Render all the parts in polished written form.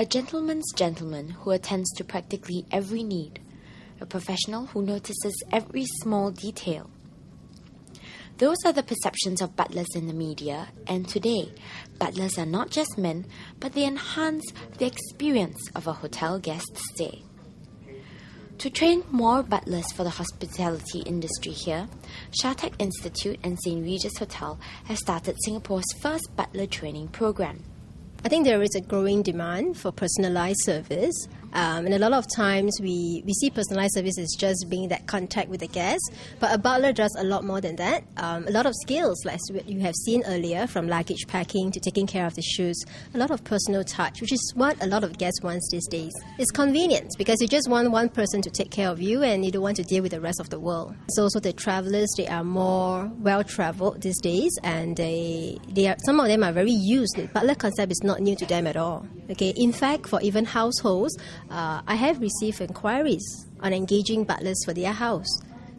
A gentleman's gentleman who attends to practically every need. A professional who notices every small detail. Those are the perceptions of butlers in the media, and today, butlers are not just men, but they enhance the experience of a hotel guest stay. To train more butlers for the hospitality industry here, Shatec Institute and St. Regis Hotel has started Singapore's first butler training program. I think there is a growing demand for personalized service. And a lot of times we see personalized service as just being that contact with the guest. But a butler does a lot more than that. A lot of skills, like you have seen earlier, from luggage packing to taking care of the shoes. A lot of personal touch, which is what a lot of guests want these days. It's convenient because you just want one person to take care of you and you don't want to deal with the rest of the world. So also the travelers, they are more well-traveled these days, and some of them are very used. The butler concept is not new to them at all. Okay, in fact, for even households, I have received inquiries on engaging butlers for their house.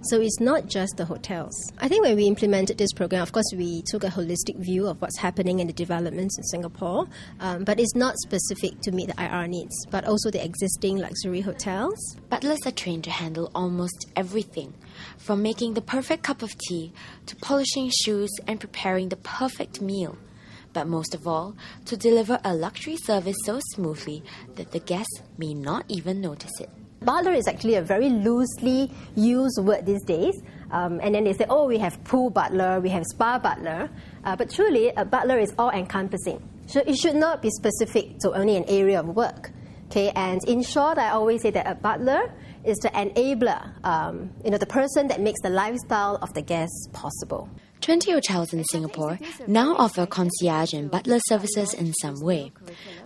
So it's not just the hotels. I think when we implemented this program, of course, we took a holistic view of what's happening in the developments in Singapore, but it's not specific to meet the IR needs, but also the existing luxury hotels. Butlers are trained to handle almost everything, from making the perfect cup of tea to polishing shoes and preparing the perfect meal. But most of all, to deliver a luxury service so smoothly that the guests may not even notice it. Butler is actually a very loosely used word these days. And then they say, oh, we have pool butler, we have spa butler. But truly, a butler is all-encompassing. So it should not be specific to only an area of work. Okay, and in short, I always say that a butler is the enabler, the person that makes the lifestyle of the guests possible. 20 hotels in Singapore now offer concierge and butler services in some way.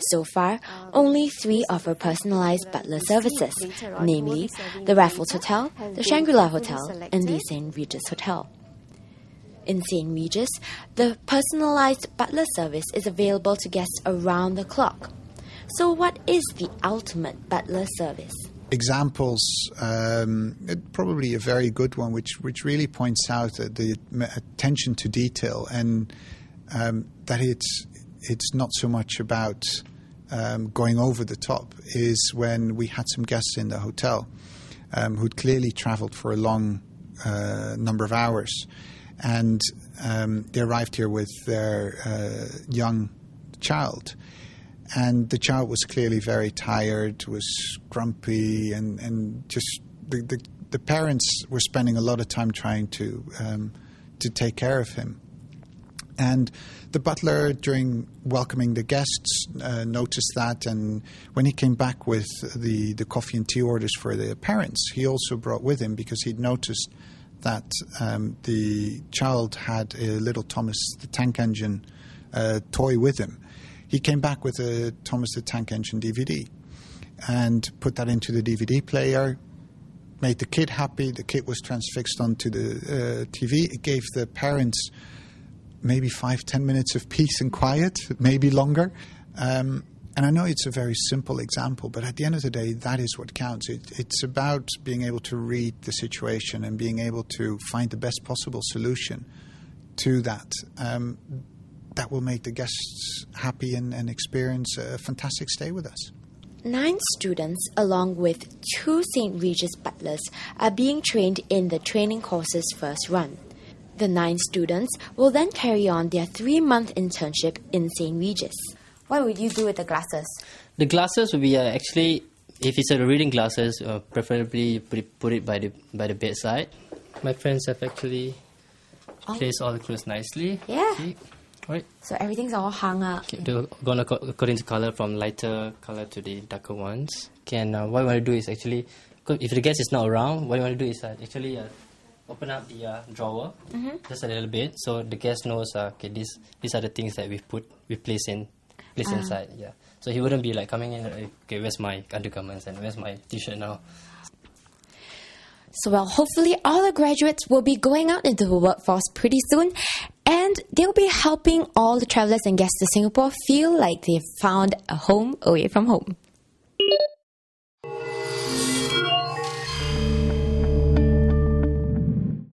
So far, only 3 offer personalized butler services, namely the Raffles Hotel, the Shangri-La Hotel, and the St. Regis Hotel. In St. Regis, the personalized butler service is available to guests around the clock. So what is the ultimate butler service? Examples, probably a very good one, which really points out the attention to detail, and that it's not so much about going over the top, is when we had some guests in the hotel who'd clearly travelled for a long number of hours, and they arrived here with their young child. And the child was clearly very tired, was grumpy, and just the parents were spending a lot of time trying to take care of him. And the butler, during welcoming the guests, noticed that, and when he came back with the coffee and tea orders for the parents, he also brought with him, because he'd noticed that the child had a little Thomas the Tank Engine toy with him. He came back with a Thomas the Tank Engine DVD and put that into the DVD player, made the kid happy. The kid was transfixed onto the TV. It gave the parents maybe 5-10 minutes of peace and quiet, maybe longer. And I know it's a very simple example, but at the end of the day, that is what counts. It's about being able to read the situation and being able to find the best possible solution to that. That will make the guests happy and experience a fantastic stay with us. 9 students, along with 2 St. Regis butlers, are being trained in the training course's first run. The 9 students will then carry on their 3-month internship in St. Regis. What would you do with the glasses? The glasses would be actually, if it's a reading glasses, preferably put it by the bedside. My friends have actually placed all the clothes nicely. Yeah. Okay. Right. So everything's all hung up. Okay, they're going according to color, from lighter color to the darker ones. Okay, and what you want to do is actually, if the guest is not around, what you want to do is actually open up the drawer just a little bit, so the guest knows. Okay, these are the things that we place inside. Yeah. So he wouldn't be like coming in. Okay, where's my undergarments and where's my t-shirt now? So, well, hopefully all the graduates will be going out into the workforce pretty soon, and they'll be helping all the travelers and guests to Singapore feel like they've found a home away from home.